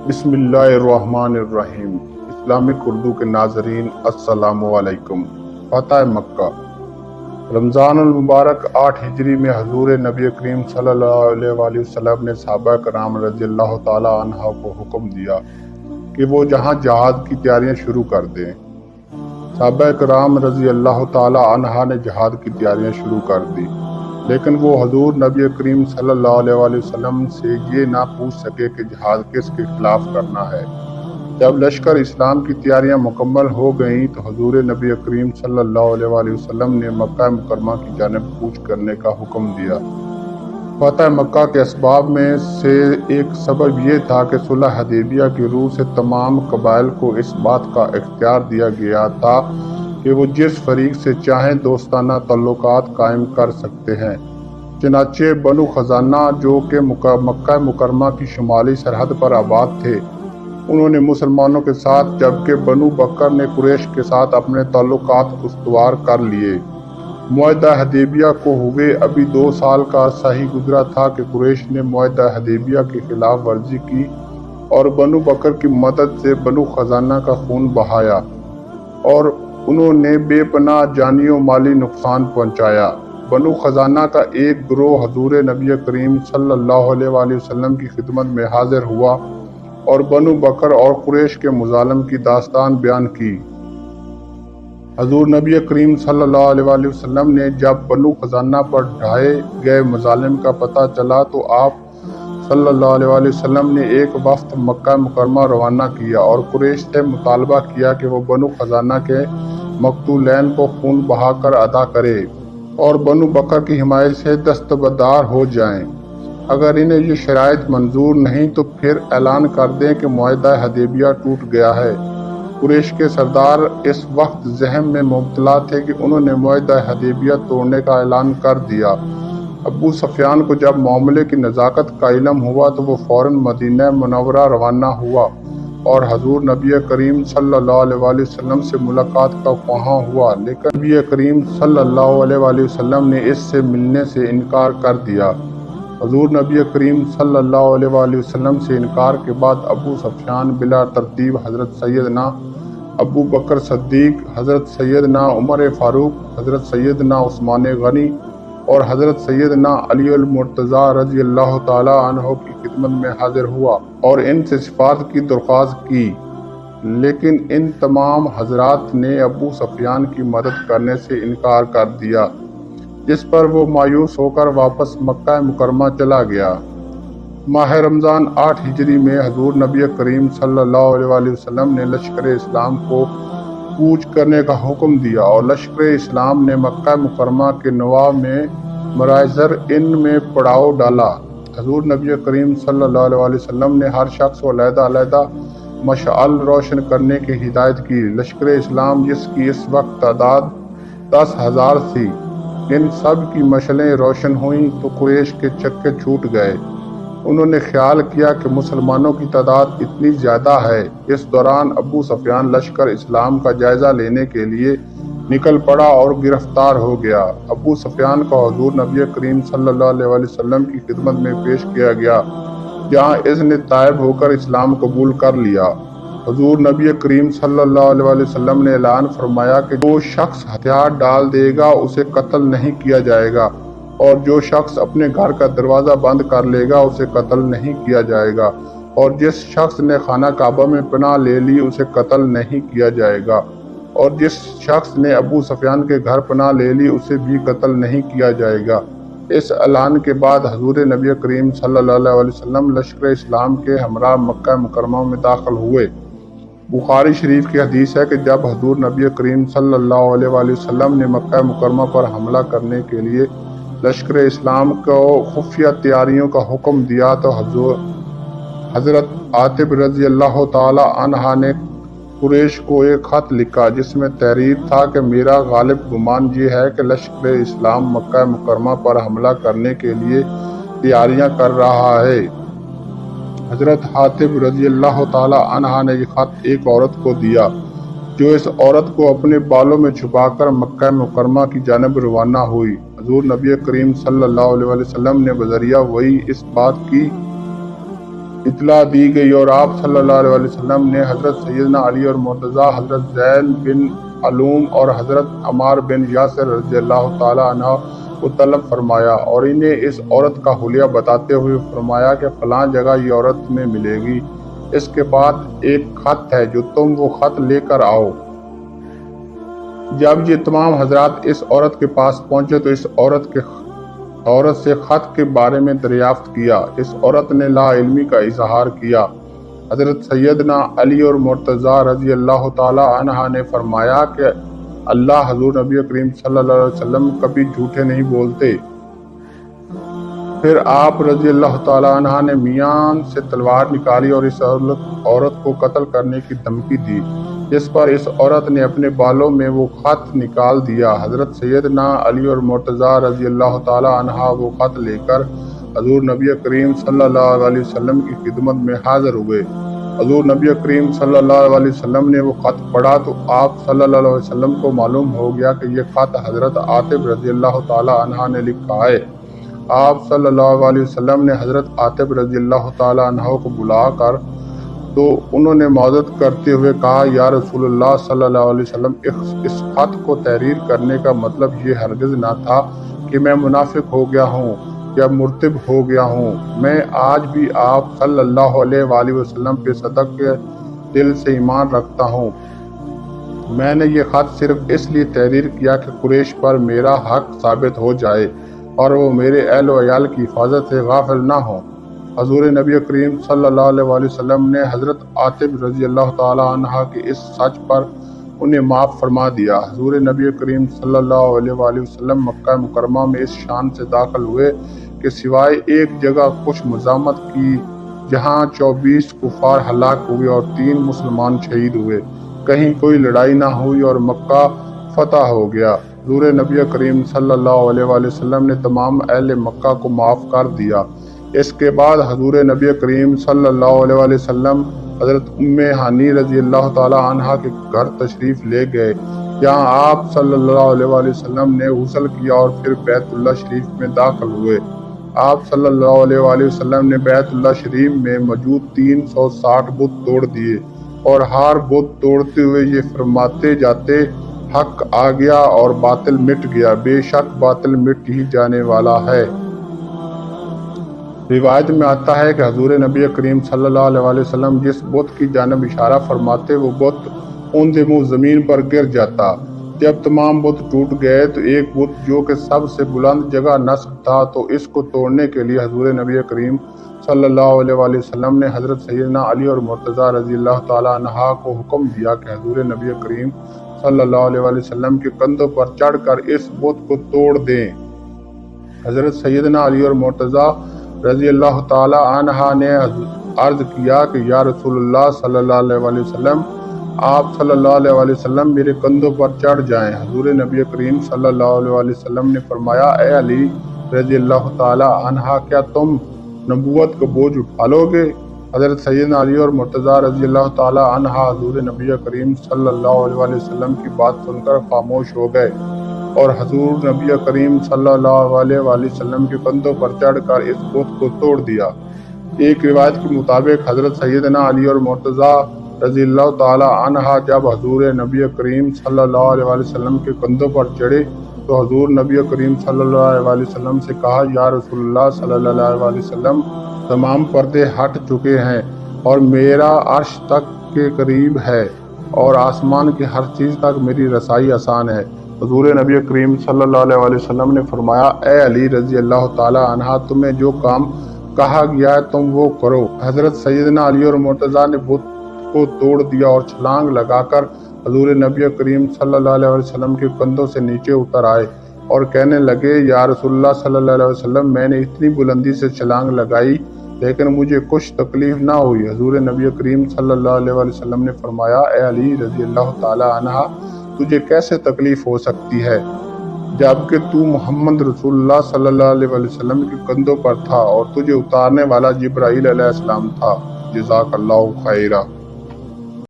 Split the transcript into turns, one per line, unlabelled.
بسم اللہ الرحمن الرحیم۔ اسلامک اردو کے ناظرین السلام علیکم۔ فتح مکہ۔ رمضان المبارک 8 ہجری میں حضور نبی کریم صلی اللہ علیہ وآلہ وسلم نے صحابہ کرام رضی اللہ تعالی عنہ کو حکم دیا کہ وہ جہاں جہاد کی تیاریاں شروع کر دیں۔ صحابہ کرام رضی اللہ تعالی عنہ نے جہاد کی تیاریاں شروع کر دی، لیکن وہ حضور نبی کریم صلی اللہ علیہ وآلہ وسلم سے یہ نہ پوچھ سکے کہ جہاد کس کے خلاف کرنا ہے۔ جب لشکر اسلام کی تیاریاں مکمل ہو گئیں تو حضور نبی کریم صلی اللہ علیہ وآلہ وسلم نے مکہ مکرمہ کی جانب کوچ کرنے کا حکم دیا۔ فتح مکہ کے اسباب میں سے ایک سبب یہ تھا کہ صلح حدیبیہ کی روح سے تمام قبائل کو اس بات کا اختیار دیا گیا تھا کہ وہ جس فریق سے چاہیں دوستانہ تعلقات قائم کر سکتے ہیں۔ چنانچہ بنو خزانہ جو کہ مکہ مکرمہ کی شمالی سرحد پر آباد تھے، انہوں نے مسلمانوں کے ساتھ، جبکہ بنو بکر نے قریش کے ساتھ اپنے تعلقات استوار کر لیے۔ معاہدہ حدیبیہ کو ہوئے ابھی 2 سال کا عرصہ ہی گزرا تھا کہ قریش نے معاہدہ حدیبیہ کی خلاف ورزی کی اور بنو بکر کی مدد سے بنو خزانہ کا خون بہایا اور انہوں نے بے پناہ جانی و مالی نقصان پہنچایا۔ بنو خزانہ کا ایک گروہ حضور نبی کریم صلی اللہ علیہ وآلہ وسلم کی خدمت میں حاضر ہوا اور بنو بکر اور قریش کے مظالم کی داستان بیان کی۔ حضور نبی کریم صلی اللہ علیہ وآلہ وسلم نے جب بنو خزانہ پر ڈھائے گئے مظالم کا پتہ چلا تو آپ صلی اللہ علیہ وآلہ وسلم نے ایک وفد مکہ مکرمہ روانہ کیا اور قریش سے مطالبہ کیا کہ وہ بنو خزانہ کے مقتولین کو خون بہا کر ادا کرے اور بنو بکر کی حمایت سے دستبردار ہو جائیں۔ اگر انہیں یہ شرائط منظور نہیں تو پھر اعلان کر دیں کہ معاہدہ حدیبیہ ٹوٹ گیا ہے۔ قریش کے سردار اس وقت ذہن میں مبتلا تھے کہ انہوں نے معاہدہ حدیبیہ توڑنے کا اعلان کر دیا۔ ابو سفیان کو جب معاملے کی نزاکت کا علم ہوا تو وہ فوراً مدینہ منورہ روانہ ہوا اور حضور نبی کریم صلی اللہ علیہ وآلہ وسلم سے ملاقات کا خواہاں ہوا، لیکن نبی کریم صلی اللہ علیہ وآلہ وسلم نے اس سے ملنے سے انکار کر دیا۔ حضور نبی کریم صلی اللہ علیہ وآلہ وسلم سے انکار کے بعد ابو سفیان بلا ترتیب حضرت سیدنا ابو بکر صدیق، حضرت سیدنا عمر فاروق، حضرت سیدنا عثمان غنی اور حضرت سیدنا علی المرتضیٰ رضی اللہ تعالی عنہ کی خدمت میں حاضر ہوا اور ان سے شفاعت کی درخواست کی، لیکن ان تمام حضرات نے ابو سفیان کی مدد کرنے سے انکار کر دیا، جس پر وہ مایوس ہو کر واپس مکہ مکرمہ چلا گیا۔ ماہ رمضان 8 ہجری میں حضور نبی کریم صلی اللہ علیہ وآلہ وسلم نے لشکر اسلام کو کوچ کرنے کا حکم دیا اور لشکر اسلام نے مکہ مکرمہ کے نواح میں مرائزر ان میں پڑاؤ ڈالا۔ حضور نبی کریم صلی اللہ علیہ وآلہ وسلم نے ہر شخص کو علیحدہ علیحدہ مشعل روشن کرنے کی ہدایت کی۔ لشکر اسلام جس کی اس وقت تعداد 10,000 تھی، ان سب کی مشعلیں روشن ہوئیں تو قریش کے چکے چھوٹ گئے۔ انہوں نے خیال کیا کہ مسلمانوں کی تعداد اتنی زیادہ ہے۔ اس دوران ابو سفیان لشکر اسلام کا جائزہ لینے کے لیے نکل پڑا اور گرفتار ہو گیا۔ ابو سفیان کو حضور نبی کریم صلی اللہ علیہ وآلہ وسلم کی خدمت میں پیش کیا گیا، جہاں اس نے تائب ہو کر اسلام قبول کر لیا۔ حضور نبی کریم صلی اللہ علیہ وآلہ وسلم نے اعلان فرمایا کہ جو شخص ہتھیار ڈال دے گا اسے قتل نہیں کیا جائے گا، اور جو شخص اپنے گھر کا دروازہ بند کر لے گا اسے قتل نہیں کیا جائے گا، اور جس شخص نے خانہ کعبہ میں پناہ لے لی اسے قتل نہیں کیا جائے گا، اور جس شخص نے ابو سفیان کے گھر پناہ لے لی اسے بھی قتل نہیں کیا جائے گا۔ اس اعلان کے بعد حضور نبی کریم صلی اللہ علیہ وسلم لشکر اسلام کے ہمراہ مکہ مکرمہ میں داخل ہوئے۔ بخاری شریف کی حدیث ہے کہ جب حضور نبی کریم صلی اللہ علیہ وآلہ وسلم نے مکہ مکرمہ پر حملہ کرنے کے لیے لشکر اسلام کو خفیہ تیاریوں کا حکم دیا تو حضرت عاتب رضی اللہ تعالی عنہ نے قریش کو ایک خط لکھا جس میں تحریر تھا کہ میرا غالب گمان یہ ہے کہ لشکر اسلام مکہ مکرمہ پر حملہ کرنے کے لیے تیاریاں کر رہا ہے۔ حضرت عاتب رضی اللہ تعالی عنہ نے یہ خط ایک عورت کو دیا جو اس عورت کو اپنے بالوں میں چھپا کر مکہ مکرمہ کی جانب روانہ ہوئی۔ حضور نبی کریم صلی اللہ علیہ وسلم نے بذریعہ وحی اس بات کی اطلاع دی گئی اور آپ صلی اللہ علیہ وسلم نے حضرت سیدنا علی اور مرتضیٰ، حضرت زید بن علوم اور حضرت عمار بن یاسر رضی اللہ تعالی عنہ کو طلب فرمایا اور انہیں اس عورت کا حلیہ بتاتے ہوئے فرمایا کہ فلاں جگہ یہ عورت تمہیں ملے گی، اس کے بعد ایک خط ہے جو تم وہ خط لے کر آؤ۔ جب یہ تمام حضرات اس عورت کے پاس پہنچے تو اس عورت سے خط کے بارے میں دریافت کیا۔ اس عورت نے لا علمی کا اظہار کیا۔ حضرت سیدنا علی اور مرتضیٰ رضی اللہ تعالی عنہ نے فرمایا کہ اللہ حضور نبی کریم صلی اللہ علیہ وسلم کبھی جھوٹے نہیں بولتے۔ پھر آپ رضی اللہ تعالی عنہ نے میان سے تلوار نکالی اور اس عورت کو قتل کرنے کی دھمکی دی، جس پر اس عورت نے اپنے بالوں میں وہ خط نکال دیا۔ حضرت سیدنا علی اور مرتضیٰ رضی اللہ تعالی عنہ وہ خط لے کر حضور نبی کریم صلی اللہ علیہ وسلم کی خدمت میں حاضر ہوئے۔ حضور نبی کریم صلی اللہ علیہ وسلم نے وہ خط پڑھا تو آپ صلی اللہ علیہ وسلم کو معلوم ہو گیا کہ یہ خط حضرت عاطب رضی اللہ تعالی عنہ نے لکھا ہے۔ آپ صلی اللہ علیہ وسلم نے حضرت عاطب رضی اللہ تعالی عنہ کو بلا کر تو انہوں نے معذرت کرتے ہوئے کہا، یا رسول اللہ صلی اللہ علیہ وسلم، اس خط کو تحریر کرنے کا مطلب یہ ہرگز نہ تھا کہ میں منافق ہو گیا ہوں یا مرتب ہو گیا ہوں۔ میں آج بھی آپ صلی اللہ علیہ وآلہ وسلم پہ صدق کے دل سے ایمان رکھتا ہوں۔ میں نے یہ خط صرف اس لیے تحریر کیا کہ قریش پر میرا حق ثابت ہو جائے اور وہ میرے اہل و عیال کی حفاظت سے غافل نہ ہوں۔ حضور نبی کریم صلی اللہ علیہ وآلہ وسلم نے حضرت عاطب رضی اللہ تعالی عنہ کے اس سچ پر انہیں معاف فرما دیا۔ حضور نبی کریم صلی اللہ علیہ وآلہ وسلم مکہ مکرمہ میں اس شان سے داخل ہوئے کہ سوائے ایک جگہ کچھ مزاحمت کی جہاں 24 کفار ہلاک ہوئے اور 3 مسلمان شہید ہوئے، کہیں کوئی لڑائی نہ ہوئی اور مکہ فتح ہو گیا۔ حضور نبی کریم صلی اللہ علیہ وآلہ وسلم نے تمام اہل مکہ کو معاف کر دیا۔ اس کے بعد حضور نبی کریم صلی اللہ علیہ وآلہ وسلم حضرت ام ہانی رضی اللہ تعالی عنہ کے گھر تشریف لے گئے، جہاں آپ صلی اللہ علیہ وآلہ وسلم نے غسل کیا اور پھر بیت اللہ شریف میں داخل ہوئے۔ آپ صلی اللہ علیہ وآلہ وسلم نے بیت اللہ شریف میں موجود 360 بت توڑ دیے اور ہر بت توڑتے ہوئے یہ فرماتے جاتے، حق آ گیا اور باطل مٹ گیا، بے شک باطل مٹ ہی جانے والا ہے۔ روایت میں آتا ہے کہ حضور نبی کریم صلی اللہ علیہ وآلہ وسلم جس بت کی جانب اشارہ فرماتے وہ بت اوندے منہ زمین پر گر جاتا۔ جب تمام بت ٹوٹ گئے تو ایک بت جو کہ سب سے بلند جگہ نصب تھا تو اس کو توڑنے کے لیے حضور نبی کریم صلی اللہ علیہ وآلہ وسلم نے حضرت سیدنا علی اور مرتضیٰ رضی اللہ تعالی عنہ کو حکم دیا کہ حضور نبی کریم صلی اللہ علیہ وآلہ وسلم کے کندھوں پر چڑھ کر اس بت کو توڑ دیں۔ حضرت سیدنا علی اور مرتضیٰ رضی اللہ تعالی عنہ نے عرض کیا کہ یا رسول اللہ صلی اللہ علیہ وآلہ وسلم، آپ صلی اللہ علیہ وآلہ وسلم میرے کندھوں پر چڑھ جائیں۔ حضور نبی کریم صلی اللہ علیہ وآلہ وسلم نے فرمایا، اے علی رضی اللہ تعالی عنہ، کیا تم نبوت کا بوجھ اٹھا لو گے؟ حضرت سیدنا علی اور مرتضیٰ رضی اللہ تعالی عنہ حضور نبی کریم صلی اللہ علیہ وآلہ وسلم کی بات سن کر خاموش ہو گئے اور حضور نبی کریم صلی اللہ علیہ وآلہ وسلم کے کندھوں پر چڑھ کر اس بت کو توڑ دیا۔ ایک روایت کے مطابق حضرت سیدنا علی اور مرتضیٰ رضی اللہ تعالی عنہ جب حضور نبی کریم صلی اللہ علیہ وآلہ وسلم کے کندھوں پر چڑھے تو حضور نبی کریم صلی اللہ علیہ وآلہ وسلم سے کہا، یا رسول اللہ صلی اللہ علیہ وآلہ وسلم، تمام پردے ہٹ چکے ہیں اور میرا عرش تک کے قریب ہے اور آسمان کی ہر چیز تک میری رسائی آسان ہے۔ حضور نبی کریم صلی اللہ علیہ وآلہ وسلم نے فرمایا، اے علی رضی اللہ تعالی عنہ، تمہیں جو کام کہا گیا ہے تم وہ کرو۔ حضرت سیدنا علی اور مرتضیٰ نے بت کو توڑ دیا اور چھلانگ لگا کر حضور نبی کریم صلی اللہ علیہ وسلم کے کندھوں سے نیچے اتر آئے اور کہنے لگے، یا رسول اللہ صلی اللہ علیہ وسلم، میں نے اتنی بلندی سے چھلانگ لگائی لیکن مجھے کچھ تکلیف نہ ہوئی۔ حضور نبی کریم صلی اللہ علیہ وسلم نے فرمایا، اے علی رضی اللہ تعالی عنہ، تجھے کیسے تکلیف ہو سکتی ہے جبکہ تو محمد رسول اللہ صلی اللہ علیہ وسلم کے کندھوں پر تھا اور تجھے اتارنے والا جبرائیل علیہ السلام تھا۔ جزاک اللہ خیرہ۔